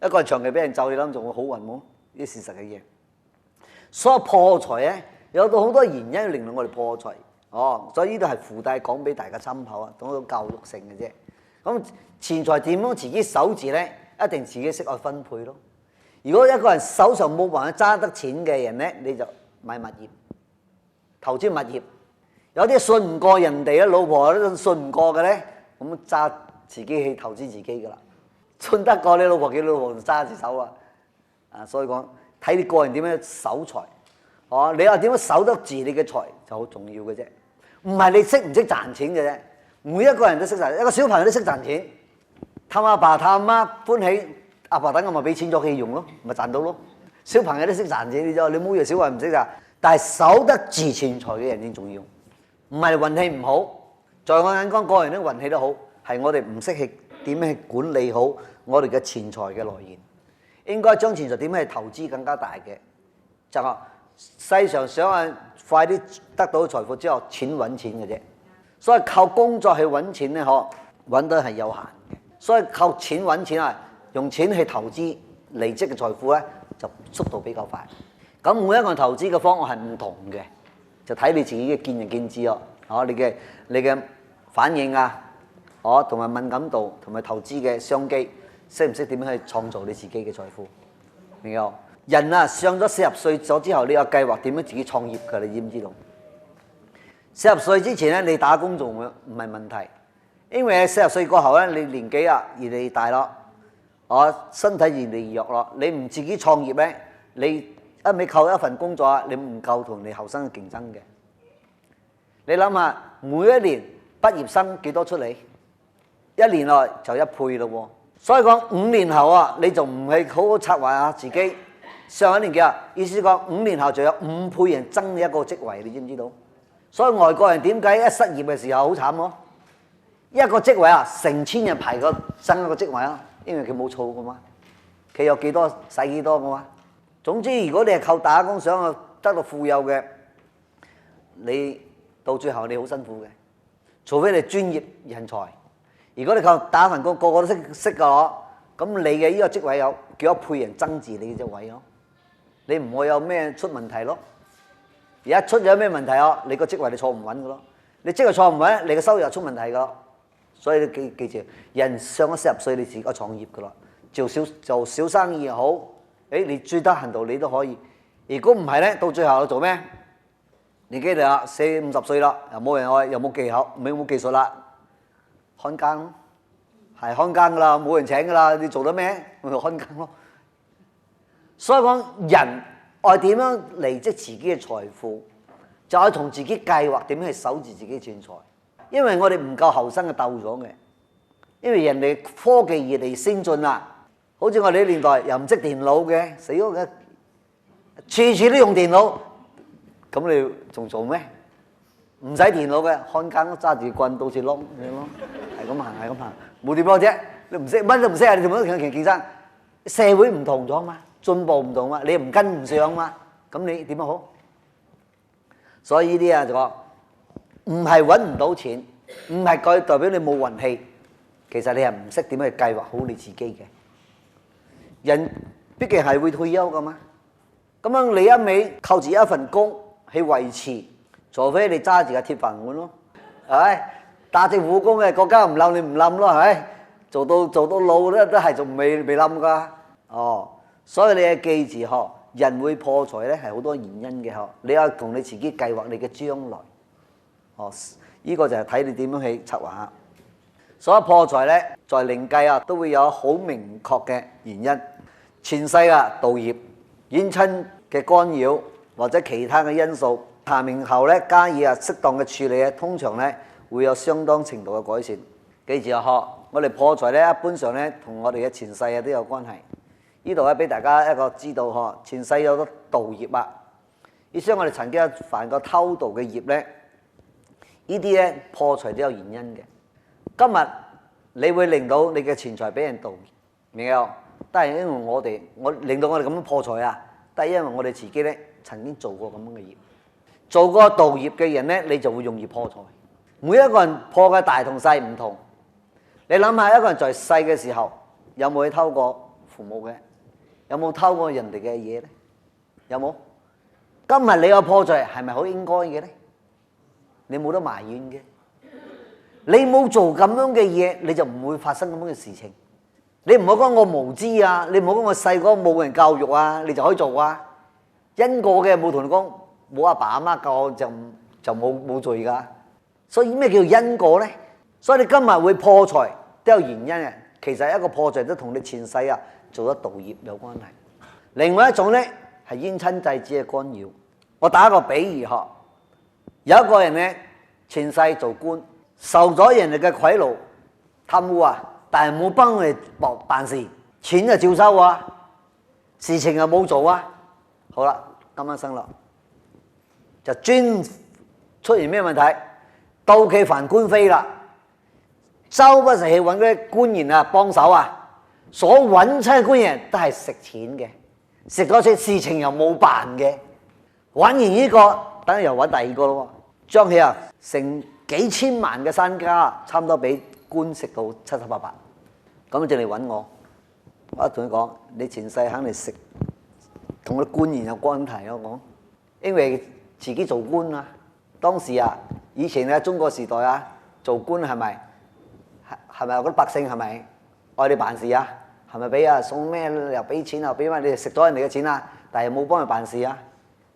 一個人長期俾人咒，你諗仲會好運冇？呢啲事實嘅嘢。所以破財咧，有到好多原因令到我哋破財。所以呢度係附帶講俾大家參考啊，講到教育性嘅啫。咁錢財點樣自己守住咧？一定自己識去分配咯。如果一個人手上冇辦法揸得錢嘅人咧，你就買物業、投資物業。有啲信唔過人哋嘅老婆都信唔過嘅咧，咁揸自己去投資自己噶啦。信得過你老婆，叫老婆揸住手啊！所以講睇你個人點樣守財。你話點樣守得住你嘅財就好重要嘅啫。唔係你識唔識賺錢嘅啫，每一個人都識賺錢，一個小朋友都識賺錢，氹阿爸氹阿媽歡喜，阿爸等我咪俾錢咗佢用咯，咪賺到咯。小朋友都識賺錢，你冇以為小朋友唔識㗎，但係守得住錢財嘅人先重要，唔係運氣唔好。在我眼光，個人都運氣都好，係我哋唔識去點樣去管理好我哋嘅錢財嘅來源，應該將錢財點樣去投資更加大嘅，就係世上想快啲得到財富之後，錢揾錢嘅啫。所以靠工作去揾錢咧，揾到係有限嘅。所以靠錢揾錢啊，用錢去投資累積嘅財富咧，就速度比較快。咁每一個人投資嘅方案係唔同嘅，就睇你自己嘅見仁見智咯。你嘅反應啊，同埋敏感度同埋投資嘅商機，識唔識點樣去創造你自己嘅財富？明冇？人啊，上咗40歲咗之後，你有計劃點樣自己創業㗎？你知唔知道？40歲之前咧，你打工仲唔係問題，因為40歲過後咧，你年紀越嚟越大咯，身體越嚟越弱咯。你唔自己創業咧，你一味靠一份工作，你唔夠同你後生競爭嘅。你諗下，每一年畢業生幾多出嚟？1年內就1倍咯喎。所以講5年後你就唔係好好策劃下自己。上一年嘅意思講5年後就有5倍人爭你一個職位，你知唔知道？所以外國人點解一失業嘅時候好慘咯？一個職位成千人排個爭一個職位因為佢冇儲噶嘛，佢有幾多使幾多噶嘛。總之，如果你係靠打工想去得到富有嘅，你到最後你好辛苦嘅，除非你專業人才。如果你靠打份工，個個都識嘅咁你嘅呢個職位有幾多倍人爭住你嘅職位咯？你唔會有咩出問題咯。而一出咗咩問題你個職位你坐唔穩嘅咯。你職位坐唔穩，你嘅收入出問題嘅。所以你記住，人上咗40歲，你自己創業嘅啦，做小生意又好，你最得閒度你都可以。如果唔係咧，到最後做咩？年紀大40、50歲啦，又冇人愛，又冇技巧，冇技術啦，看更咯，係看更噶啦，冇人請噶啦，你做得咩？咪看更咯。所以講人愛點樣累積自己嘅財富，就係同自己計劃點樣去守住自己嘅錢財。因為我哋唔夠後生嘅鬥咗嘅，因為人哋科技越嚟越先進啦，好似我哋呢年代又唔識電腦嘅，死咗嘅，處處都用電腦，咁你仲做咩？唔使電腦嘅，看更揸住棍到處碌，係咁行，係咁行，冇點樣啫？你唔識乜都唔識你同乜同人競爭？社會唔同咗嘛，進步唔同嘛，你唔跟唔上嘛，咁你點樣好？所以呢啲就講唔係揾唔到錢，唔係代表你冇運氣，其實你係唔識點樣去計劃好你自己嘅。人畢竟係會退休噶嘛，咁樣你一味靠住一份工去維持，除非你揸住個鐵飯碗咯，係咪？打政府工嘅國家唔冧你唔冧咯，係咪？做到老都係仲未冧噶。所以你要記住人會破財咧係好多原因嘅。你要同你自己計劃你嘅將來。呢個就係睇你點樣去策劃下。所以破財咧，在靈界都會有好明確嘅原因。前世道業、冤親嘅干擾或者其他嘅因素，查明後咧加以適當嘅處理通常咧會有相當程度嘅改善。記住我哋破財咧，一般上咧同我哋嘅前世都有關係。呢度咧俾大家一個知道前世有咗盜業意思我哋曾經犯過偷盜嘅業咧，呢啲咧破財都有原因嘅。今日你會令到你嘅錢財俾人盜，明冇？都係因為我令到我哋咁樣破財都係因為我哋自己咧曾經做過咁樣嘅業。做過盜業嘅人咧，你就會容易破財。每一個人破嘅大同細唔同。你諗下，一個人在世嘅時候有冇去偷過父母嘅？有冇偷過人哋嘅嘢咧？有冇？今日你有破財係咪好應該嘅咧？你冇得埋怨嘅。你冇做咁樣嘅嘢，你就唔會發生咁樣嘅事情。你唔好講我無知啊，你唔好講我細個冇人教育啊，你就可以做啊。因果嘅冇同你講，冇阿爸阿媽教就冇罪噶。所以咩叫因果咧？所以你今日會破財都有原因嘅。其實一個破財都同你前世啊做咗盜業有關係。另外一種咧係冤親債主嘅干擾。我打一個比喻呵，有一個人咧前世做官，受咗人哋嘅賄賂貪污啊，但係冇幫佢哋辦事，錢就照收啊，事情又冇做啊。好啦，今晚生啦，就專出現咩問題？到期還官非啦，周不時去揾嗰啲官員啊幫手啊，所揾親嘅官員都係食錢嘅，食咗錢事情又冇辦嘅，揾完呢個，等於又揾第二個咯，將佢啊成幾千萬嘅身家，差唔多俾官食到七七八八，咁就嚟揾我。我同佢講：你前世肯定食同啲官員有關係咯。我講，因為自己做官啊，當時啊，以前咧中國時代啊，做官係咪嗰啲百姓係咪愛你辦事啊？係咪俾啊送咩又俾錢又俾乜？你食咗人哋嘅錢啊，但係冇幫佢辦事啊。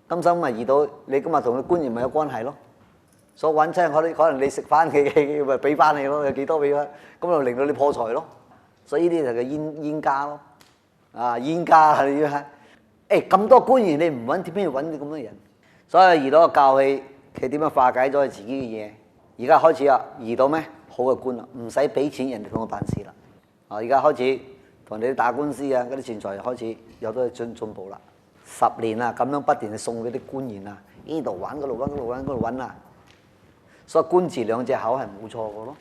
今生咪遇到你今日同啲官員咪有關係咯。所以揾親可能你食翻佢咪俾翻你咯，有幾多俾翻，咁就令到你破財咯。所以呢啲就係冤家咯，啊冤家係你要嚇。咁多官員你唔揾，點解要揾咁多人？所以遇到個教佢點樣化解咗佢自己嘅嘢。而家開始啊，遇到咩好嘅官啦，唔使俾錢人哋同我辦事啦。啊，而家開始同你打官司啊，嗰啲錢財開始有咗進步啦。10年啊，咁樣不斷去送嗰啲官員啊，呢度揾嗰度揾，嗰度揾嗰度揾啊。所以官字兩隻口係冇錯嘅咯。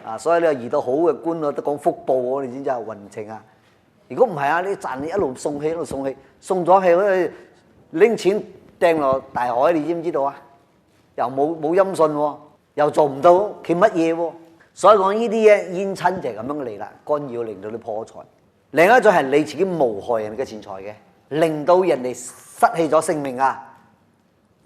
啊，所以你遇到好嘅官啊，都講福報喎，你知唔知啊？運程啊！如果唔係啊，你賺你一路送氣一路送氣，送咗氣好似拎錢掟落大海，你知唔知道啊？又冇音訊喎，又做唔到佢乜嘢喎。所以講呢啲嘢冤親就係咁樣嚟啦，干擾令到你破財。另一種係你自己謀害人嘅錢財嘅，令到人哋失去咗性命啊，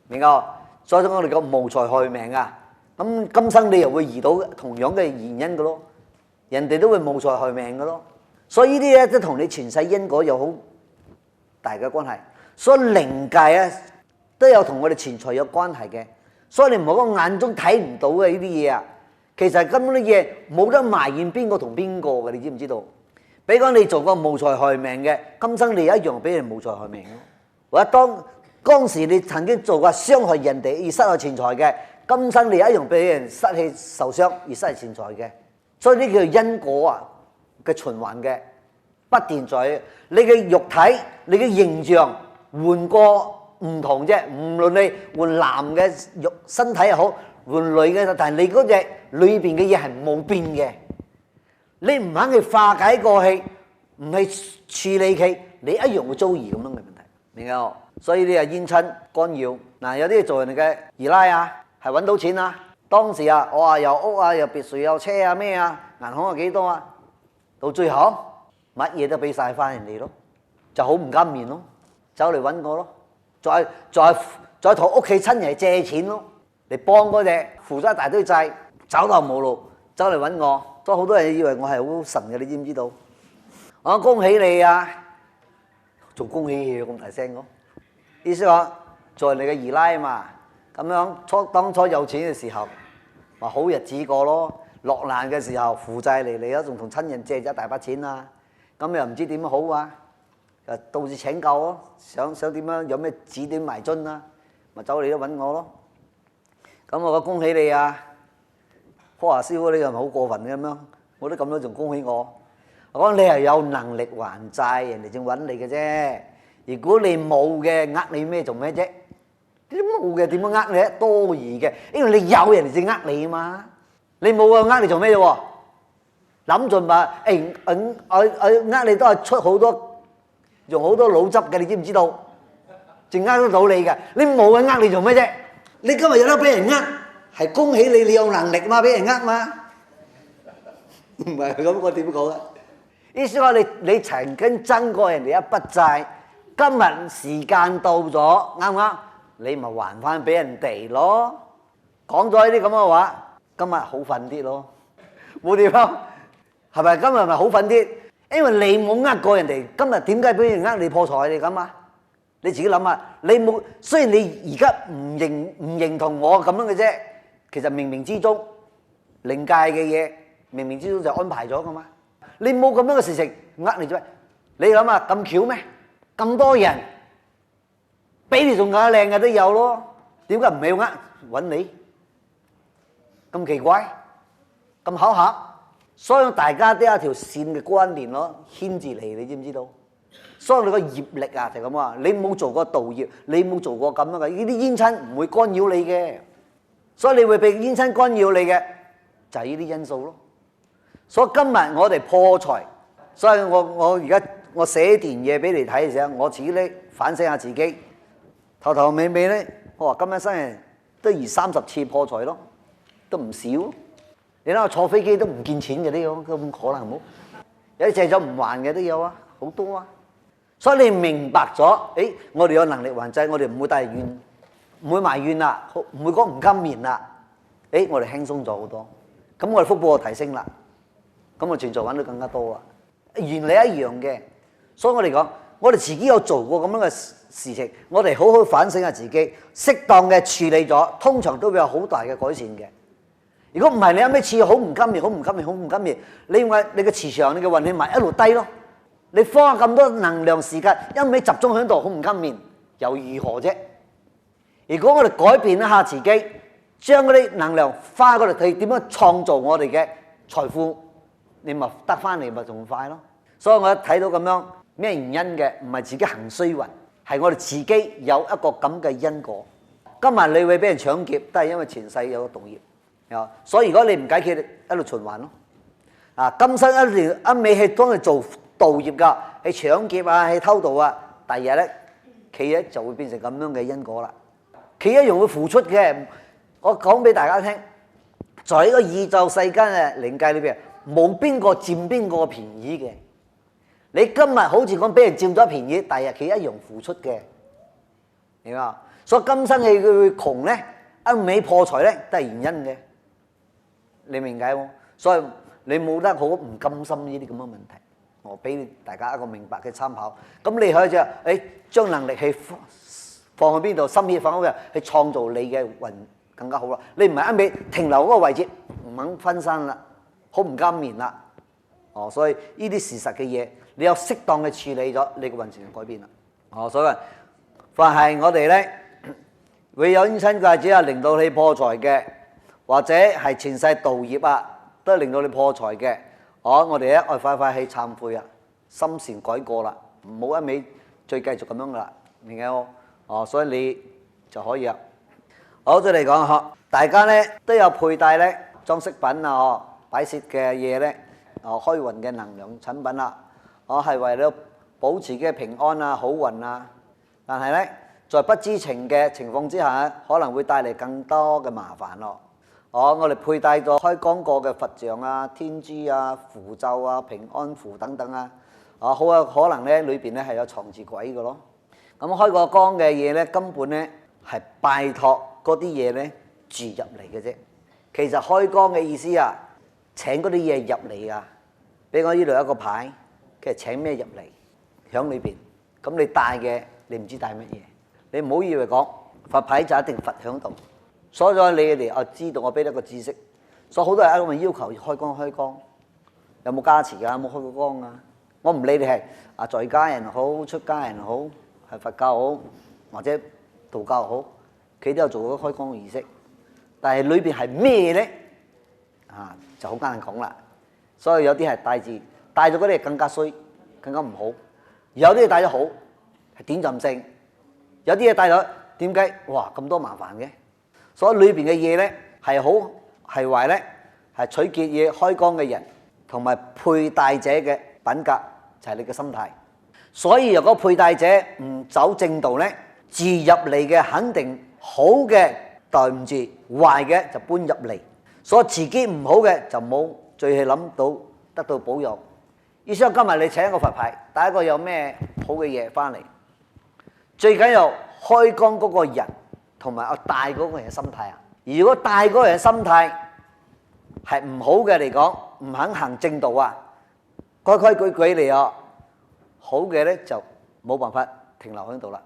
明㗎？所以我哋講謀財害命啊。咁今生你又會遇到同樣嘅原因嘅咯，人哋都會謀財害命嘅咯。所以呢啲咧都同你前世因果有好大嘅關係。所以靈界啊都有同我哋錢財有關係嘅。所以你唔好講眼中睇唔到嘅呢啲嘢啊，其實根本啲嘢冇得埋怨邊個同邊個嘅，你知唔知道？比如講你做個謀財害命嘅，今生你一樣俾人謀財害命咯。或者當時你曾經做過傷害人哋而失去錢財嘅，今生你一樣俾人失去受傷而失去錢財嘅。所以呢叫因果啊嘅循環嘅，不斷在你嘅肉體、你嘅形象換過唔同啫。無論你換男嘅肉身體又好，換女嘅，但係你嗰隻裏邊嘅嘢係冇變嘅。你唔肯去化解過去，唔去處理佢，你一樣會遭遇咁樣嘅問題，明冇？所以呢係冤親干擾。嗱，有啲做人哋嘅二奶啊，係揾到錢啊，當時啊，我話有屋啊，有別墅有車啊咩啊，銀行有幾多啊，到最後乜嘢都俾晒翻人哋咯，就好唔甘面咯，走嚟揾我咯，再同屋企親人借錢咯，嚟幫嗰隻負咗一大堆債，走投無路，走嚟揾我。所以好多人以為我係好神嘅，你知唔知道？我恭喜你啊！仲恭喜你咁大聲講，意思話做人哋嘅二奶嘛，咁樣當初有錢嘅時候，話好日子過咯；落難嘅時候負債嚟你啊，仲同親人借咗一大筆錢啊，咁又唔知點好啊，又到處請教咯，想點樣有咩指點迷津啊，咪走嚟都揾我咯。咁我講恭喜你啊！科華師傅，你又唔係好過分嘅咁樣，我都咁樣仲恭喜我。我講你係有能力還債，人哋正揾你嘅啫。如果你冇嘅，呃你咩做咩啫？你冇嘅點樣呃你啊？多餘嘅，因為你有人哋正呃你啊嘛。你冇啊，呃你做咩啫？諗盡話呃你都係出好多用好多腦汁嘅，你知唔知道？正呃得到你嘅，你冇嘅呃你做咩啫？你今日有得俾人呃？係恭喜你，你有能力嘛，俾人呃嘛，唔係咁我點講啊？意思話你曾經爭過人哋一筆債，今日時間到咗，啱唔啱？你咪還翻俾人哋咯。講咗呢啲咁嘅話，今日好瞓啲咯，冇點樣？係咪今日咪好瞓啲？因為你冇呃過人哋，今日點解俾人呃你破財你咁啊？你自己諗下，你冇，雖然你而家唔認同我咁樣嘅啫，其實冥冥之中靈界嘅嘢，冥冥之中就安排咗噶嘛。你冇咁樣嘅事情呃你做咩？你諗下咁巧咩？咁多人比你仲更加靚嘅都有咯，點解唔係要揾你？咁奇怪，咁巧合，所以大家都有一條線嘅關聯咯，牽住你知唔知道？所以你個業力啊就咁啊，你冇做過道業，你冇做過咁樣嘅，呢啲冤親唔會干擾你嘅，所以你會被冤親干擾你嘅，就係呢啲因素咯。所以今日我哋破財，所以我而家我寫段嘢俾你睇嘅時候，我自己咧反省下自己，頭頭尾尾咧，我話今日生人都20-30次破財咯，都唔少。你睇我坐飛機都唔見錢嘅都有，咁可能冇？有啲借咗唔還嘅都有啊，好多啊。所以你明白咗，我哋有能力還債，我哋唔會帶怨，唔會埋怨啦，唔會講唔甘面啦。我哋輕鬆咗好多，咁我哋福報就提升啦，咁我存在揾到更加多啊。原理一樣嘅，所以我哋講，我哋自己有做過咁樣嘅事情，我哋好好反省下自己，適當嘅處理咗，通常都會有好大嘅改善嘅。如果唔係，你有咩次好唔甘面，好唔甘面，好唔甘面，你嘅磁場、你嘅運氣咪一路低咯。你花咁多能量時間，一味集中喺度，好唔甘面，又如何啫？如果我哋改變一下自己，將嗰啲能量花嗰度去點樣創造我哋嘅財富，你咪得翻嚟咪仲快咯。所以我一睇到咁樣咩原因嘅，唔係自己行衰運，係我哋自己有一個咁嘅因果。今日你會俾人搶劫，都係因為前世有個道業。所以如果你唔解決，一路循環咯。今生一味去幫你做道業㗎，去搶劫啊，去偷盜啊，第二日咧，佢咧就會變成咁樣嘅因果啦。佢一樣會付出嘅。我講俾大家聽，在呢個宇宙世間嘅靈界裏邊，冇邊個佔邊個便宜嘅。你今日好似講俾人佔咗便宜，第二日佢一樣付出嘅，明嘛？所以今生佢會窮咧，一味破財咧，都係原因嘅。你明解喎？所以你冇得好唔甘心呢啲咁嘅問題。我俾大家一個明白嘅參考，咁你可以就將能力去放喺邊度，心意放喺邊度，去創造你嘅運更加好啦。你唔係一味停留嗰個位置，唔肯分身啦，好唔甘面啦。所以呢啲事實嘅嘢，你有適當嘅處理咗，你嘅運程就改變啦。所以凡係我哋咧會有冤親債主啊，令到你破財嘅，或者係前世道業啊，都係令到你破財嘅。我哋咧愛快快去懺悔啊，心善改過啦，唔好一味再繼續咁樣噶啦，明嘅喎。所以你就可以啊。好，再嚟講大家咧都有佩戴咧裝飾品啊，擺設嘅嘢咧，開運嘅能量產品啦，係為咗保持嘅平安啊、好運啊。但係咧，在不知情嘅情況之下，可能會帶嚟更多嘅麻煩咯。我哋佩戴咗開光過嘅佛像啊、天珠啊、符咒啊、平安符等等啊，好有可能咧裏邊咧係有藏住鬼嘅咯。咁開過光嘅嘢咧，根本咧係拜託嗰啲嘢咧住入嚟嘅啫。其實開光嘅意思啊，請嗰啲嘢入嚟啊。俾我呢度有一個牌，其實請咩入嚟響裏邊。咁你帶嘅，你唔知帶乜嘢。你唔好以為講佛牌就一定佛響度。所以你哋知道我俾得個知識，所以好多人咁要求開光，有冇加持㗎？有冇開過光啊？我唔理你係在家人好、出家人好，係佛教好或者道教好，佢都有做過開光嘅儀式。但係裏邊係咩咧？就好艱難講啦。所以有啲係帶咗嗰啲更加衰，更加唔好；有啲嘢帶咗好，係短暫性；有啲嘢帶咗，點解哇咁多麻煩嘅？所以裏邊嘅嘢咧係好係壞咧，係取決於開光嘅人同埋佩戴者嘅品格，就係你嘅心態。所以如果佩戴者唔走正道咧，住入嚟嘅肯定好嘅待唔住，壞嘅就搬入嚟。所以自己唔好嘅就冇最係諗到得到保佑，意思今日你請一個佛牌，第一個有咩好嘅嘢翻嚟？最緊要開光嗰個人同埋我帶嗰個人嘅心態啊！如果帶嗰個人心態係唔好嘅嚟講，唔肯行正道啊，規規矩矩嚟啊，好嘅咧就冇辦法停留喺度啦，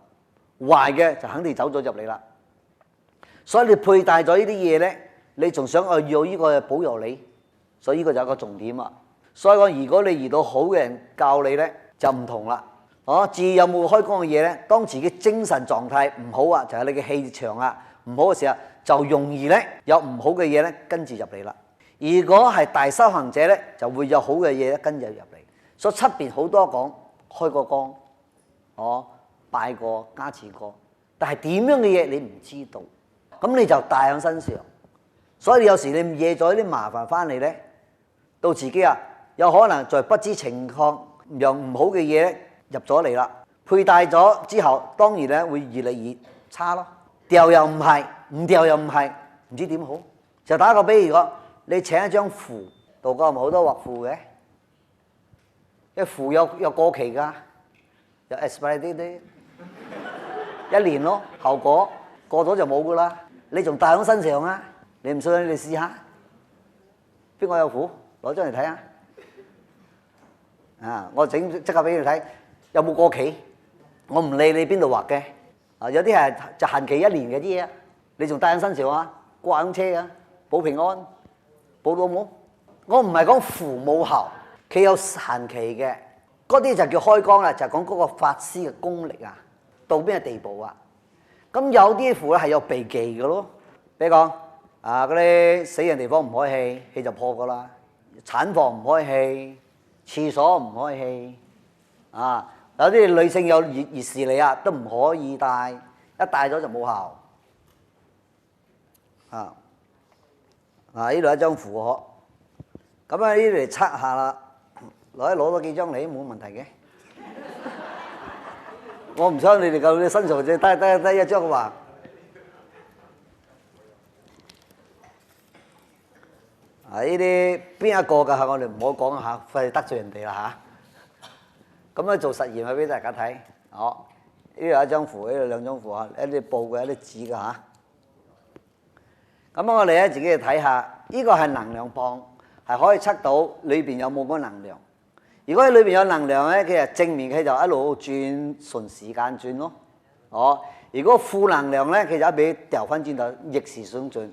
壞嘅就肯定走咗入嚟啦。所以你佩戴咗呢啲嘢咧，你仲想要呢個保佑你，所以呢個就係一個重點啊！所以講，如果你遇到好嘅人教你咧，就唔同啦。至於有冇開光嘅嘢咧，當自己精神狀態唔好啊，就係你嘅氣場啊唔好嘅時候，就容易咧有唔好嘅嘢咧跟住入嚟啦。如果係大修行者咧，就會有好嘅嘢咧跟住入嚟。所以出邊好多講開過光，拜過加持過，但係點樣嘅嘢你唔知道，咁你就帶喺身上。所以有時你惹咗啲麻煩翻嚟咧，到自己啊有可能在不知情況讓唔好嘅嘢入咗嚟啦。佩戴咗之後，當然咧會越嚟越差咯。掉又唔係，唔掉又唔係，唔知點好。就打個比喻講，你請一張符，道教咪好多畫符嘅，啲符有過期㗎，有 expire date， 1年咯，後果過咗就冇㗎啦。你仲戴喺身上啊？你唔信你試下，邊個有符攞張嚟睇下？我即刻俾你睇，有冇過期？我唔理你邊度畫嘅，有啲係就限期1年嘅啲嘢，你仲戴喺身上啊？掛喺車啊，保平安，保到冇？我唔係講符冇效，佢有限期嘅，嗰啲就叫開光啦，就係講嗰個法師嘅功力啊，到邊個地步啊？咁有啲符咧係有避忌嘅咯，比如講嗰啲死人地方唔開氣，氣就破噶啦；產房唔開氣，廁所唔開氣，有啲女性有熱事嚟啊，都唔可以戴，一戴咗就冇效。呢度一張符嗬，咁呢度嚟測下啦，攞多幾張嚟冇問題嘅。我唔想你哋夠你身上只得一張話。呢啲邊一個㗎？我哋唔好講下，費事得罪人哋啦嚇。咁做實驗去俾大家睇。呢度有一張符，呢度2張符啊，一啲布嘅，一啲紙嘅嚇。咁我哋咧自己去睇下，呢個係能量棒，係可以測到裏邊有冇嗰個能量。如果喺裏邊有能量咧，佢係正面，佢就一路轉，順時間轉咯。如果負能量咧，佢就一俾掉翻轉頭，逆時相轉。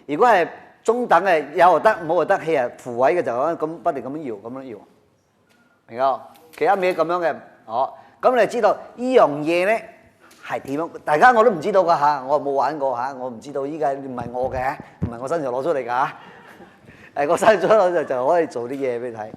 如果係中等嘅，有就得，冇就得，佢係負位嘅就咁不斷咁樣搖，咁樣搖，明㗎？其他嘢咁樣嘅，咁你就知道呢樣嘢咧係點樣？大家我都唔知道㗎嚇，我冇玩過嚇，我唔知道依家唔係我嘅，唔係我身上攞出嚟㗎嚇。我身上攞就可以做啲嘢俾你睇。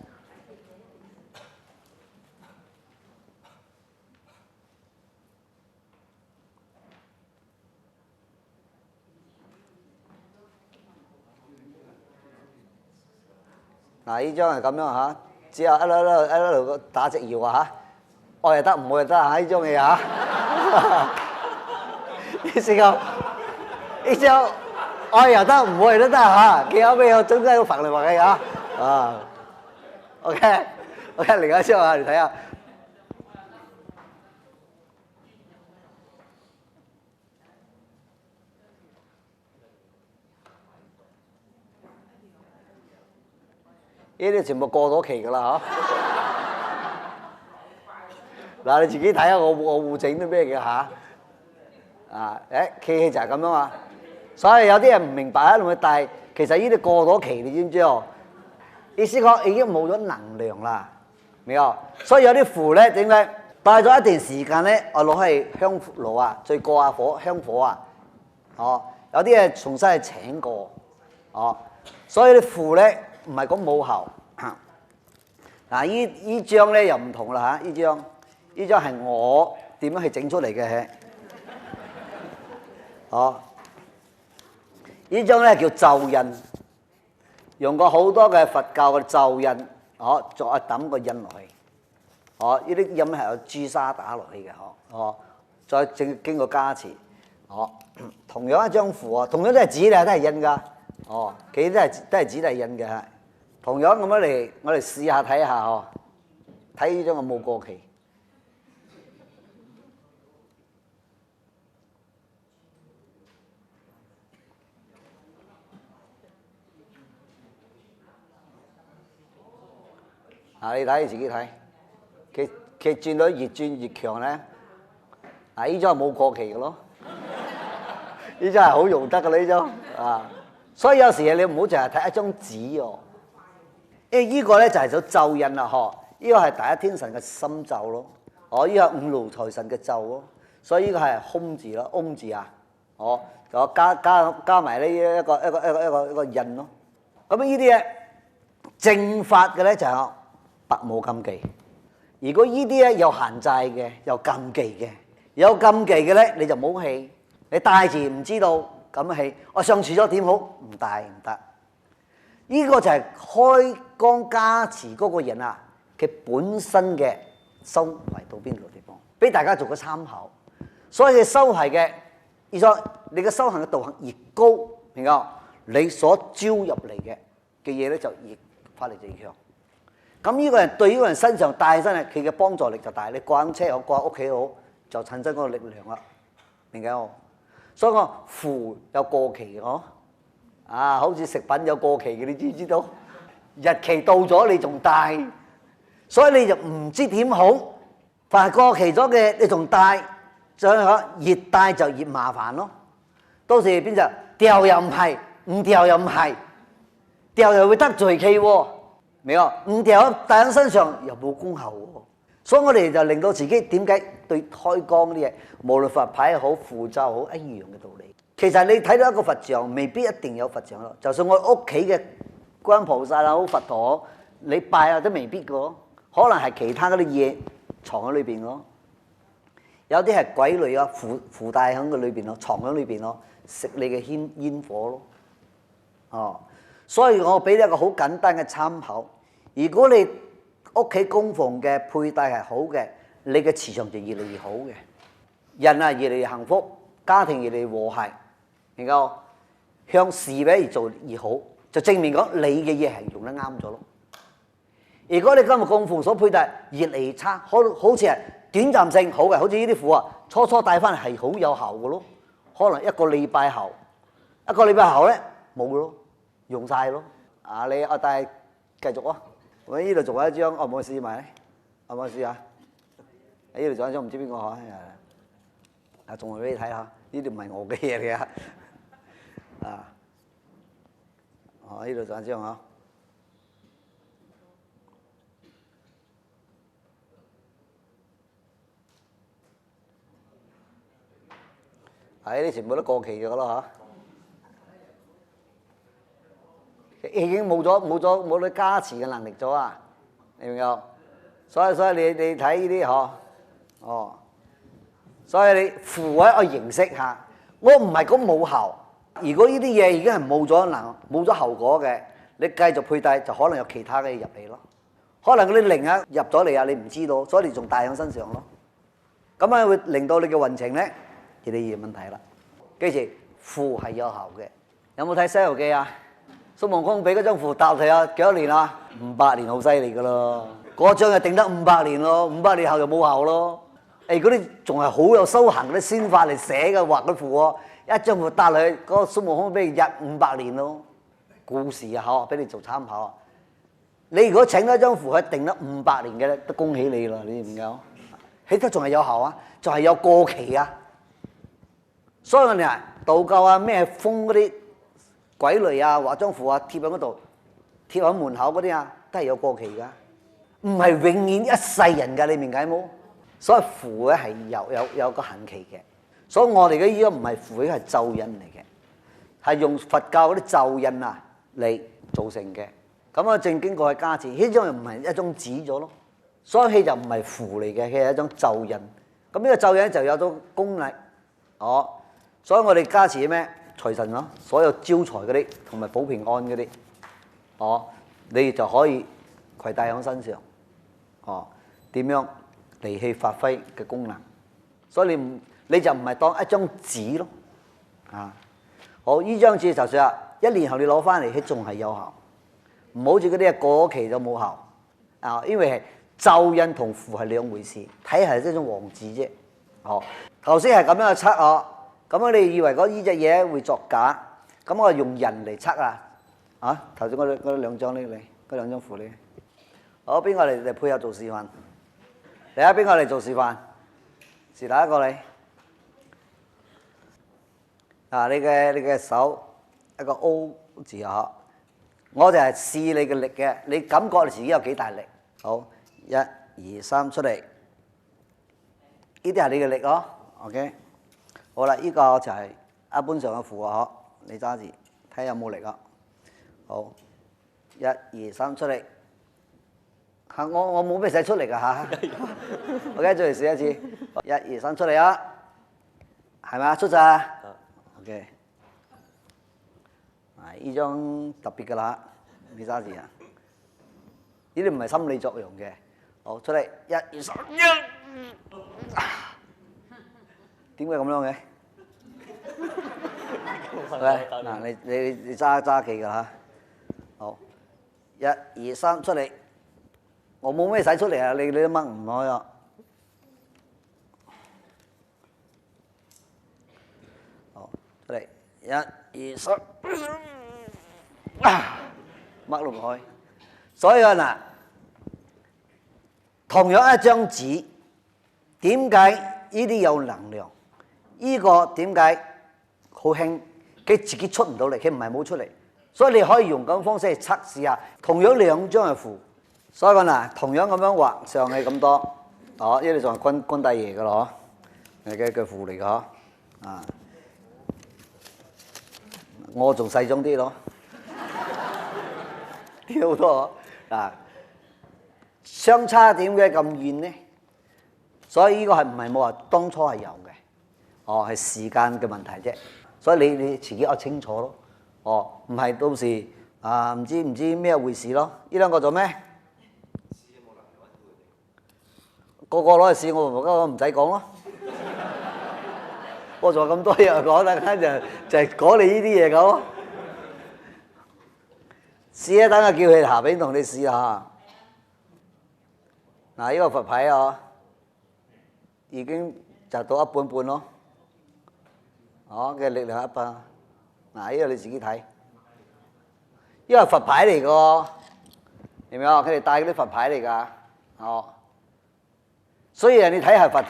呢張係咁樣嚇，只有一路打直搖啊嚇，愛又得，唔愛又得嚇，呢張嘢嚇。呢張愛又得，唔愛都得嚇，佢後尾又中間有浮嚟浮去嚇。OK，另一張啊，你睇下。呢啲全部過咗期㗎啦嚇！嗱，你自己睇下我護整啲咩嘅嚇？企就係咁樣啊！所以有啲人唔明白喺度，但係其實呢啲過咗期，你知唔知哦？意思講已經冇咗能量啦，明啊？所以有啲符咧點解戴咗一段時間咧，我攞去香爐啊，再過下火香火啊，有啲係重新去請過，所以啲符咧。唔係講冇效嗱，依張咧又唔同啦嚇，依張係我點樣去整出嚟嘅？依張咧叫咒印，用過好多嘅佛教嘅咒印，再揼個印落去，呢啲印係有朱砂打落去嘅，再經過加持，同樣一張符同樣都係紙嚟，都係印㗎，佢都係紙嚟印嘅。同樣咁樣嚟，我哋試下睇下嗬，睇呢張有冇過期。你睇你自己睇，佢轉到越轉越強咧。呢張係冇過期嘅咯，呢張係好用得嘅呢張啊。所以有時你唔好淨係睇一張紙哦，因為呢個咧就係咗咒印啦嗬。呢個係第一天神嘅心咒咯，呢個五路財神嘅咒咯。所以呢個係空字咯，翁字啊，就加埋呢一個印咯。咁呢啲嘢正法嘅咧就係百無禁忌。如果呢啲咧有限制嘅，有禁忌嘅，有禁忌嘅咧你就冇氣，你帶住唔知道咁氣，我上廁所點好？唔帶唔得。呢個就係開光加持嗰個人啊，佢本身嘅修為到邊度地方，俾大家做個參考。所以佢修係嘅，而且你嘅修行嘅道行越高，明唔明？你所招入嚟嘅嘢咧就越法力就越強。咁呢個人對呢個人身上帶身佢嘅幫助力就大。你掛車好，掛屋企好，就產生嗰個力量啦，明唔明？所以我符有過期嘅好似食品有過期嘅，你知唔知道？日期到咗你仲帶，所以你就唔知點好。凡係過期咗嘅你仲帶，所以越帶就越麻煩咯。到時邊就掉又唔係，唔掉又唔係，掉又會得罪佢喎。明啊？唔掉帶喺身上又冇功效喎，所以我哋就令到自己點解對開光啲嘢，無論佛牌好、符咒好，一樣嘅道理。其實你睇到一個佛像，未必一定有佛像咯。就算我屋企嘅觀音菩薩啊、好佛陀，你拜啊都未必嘅，可能係其他嗰啲嘢藏喺裏邊咯。有啲係鬼類啊，附帶喺個裏邊咯，藏喺裏邊咯，食你嘅煙火咯。所以我俾你一個好簡單嘅參考。如果你屋企供奉嘅佩戴係好嘅，你嘅磁場就越嚟越好嘅，人啊越嚟越幸福，家庭越嚟越和諧，能夠向事業越做越好，就證明講你嘅嘢係用得啱咗咯。如果你今日供奉所佩戴越嚟越差，好似係短暫性好嘅，好似呢啲符啊，初帶翻嚟係好有效嘅咯，可能一個禮拜後咧冇咯。用晒咯，但係繼續啊！我呢度仲有一張，我冇試埋咧，我冇試下。呢度仲有一張唔知邊個嚇，仲係俾你睇下，呢啲唔係我嘅嘢嚟嘅，呢度仲有一張嚇，呢啲全部都過期嘅咯嚇。已經冇咗加持嘅能力咗啊！明唔明？所以你睇呢啲所以你符一個形式嚇，我唔係講冇效。如果呢啲嘢已經係冇咗後果嘅，你繼續佩戴就可能有其他嘅嘢入嚟咯。可能嗰啲靈啊入咗嚟啊，你唔知道，所以你仲帶喺身上咯。咁啊會令到你嘅運程咧越嚟越問題啦。記住，符係有效嘅。有冇睇《西遊記》啊？孫悟空俾嗰張符搭佢啊，幾多年啊？500年，好犀利噶咯！嗰張就頂得500年咯，500年後就冇效咯。嗰啲仲係好有修行嗰啲仙法嚟寫嘅畫嗰符喎，一張符搭落去，嗰個孫悟空俾你入500年咯。故事啊，俾你做參考啊！你如果請咗一張符，佢頂得500年嘅咧，都恭喜你啦！你知唔知？起得仲係有效啊，仲係有過期啊。所以我哋話道教啊，咩封嗰啲鬼類啊，畫張符啊，貼喺嗰度，貼喺門口嗰啲啊，都係有過期噶，唔係永遠一世人噶，你明解冇？所以符咧係有個限期嘅，所以我哋嘅依個唔係符，係咒印嚟嘅，係用佛教嗰啲咒印啊嚟造成嘅。咁正經過去加持，呢張又唔係一張紙咗咯，所以佢就唔係符嚟嘅，佢係一張咒印。咁呢個咒印就有咗功力，所以我哋加持咩？財神咯，所有招財嗰啲同埋保平安嗰啲，你就可以攜帶喺身上，點樣嚟去發揮嘅功能？所以你就唔係當一張紙咯，好，呢張紙就算啦，1年後你攞翻嚟，佢仲係有效。唔好似嗰啲過期就冇效啊，因為係咒印同符係兩回事，睇係一種黃字啫。哦，頭先係咁樣去測哦，咁樣你以為嗰呢隻嘢會作假？咁我用人嚟測啊！啊，頭先嗰兩張呢？你嗰兩張符呢？好，邊個嚟配合做示範？嚟啊！邊個嚟做示範？是哪一個你？啊！你嘅手一個 O 字啊！我就係試你嘅力嘅，你感覺你自己有幾大力？好，1、2、3出嚟，呢啲係你嘅力咯。OK， 好啦，呢個就係一般上嘅符啊！你揸住睇下有冇力啊！好，1、2、3出嚟。嚇！我冇咩使出嚟㗎嚇。OK， 再嚟試一次。1、2、3出嚟啊！係咪啊？出曬。OK。啊！呢張特別㗎啦，你揸住啊！呢啲唔係心理作用嘅。好，出嚟，1、2、3，點解咁樣嘅？喂，嗱，你揸旗㗎嚇。好，1、2、3出嚟。我冇咩使出嚟啊！你都掹唔開啊！好，出嚟，1、2、3，掹都唔開。所以啊嗱，同樣一張紙，點解呢啲有能量？呢個點解好輕？佢自己出唔到嚟，佢唔係冇出嚟。所以你可以用咁方式去測試下，同樣兩張嘅符。所以講嗱，同樣咁樣畫上係咁多，哦，呢啲仲係軍帝爺嘅咯，係嘅符嚟嘅嗬，啊，我仲細張啲咯，啲好多啊，相差點解咁遠呢？所以呢個係唔係冇話當初係有嘅，哦，係時間嘅問題啫。所以你自己要清楚咯，哦，唔係到時啊唔知咩回事咯。呢兩個做咩？個個攞去試，我唔使講咯。我仲有咁多嘢講，等間就係講你呢啲嘢咁。試一等下叫佢下邊同你試下。嗱，呢個佛牌啊，已經摘到一半半咯。哦嘅力量100。嗱，呢個你自己睇。呢個係佛牌嚟㗎，明唔明啊？佢哋帶嗰啲佛牌嚟㗎，哦。所以你睇下佛。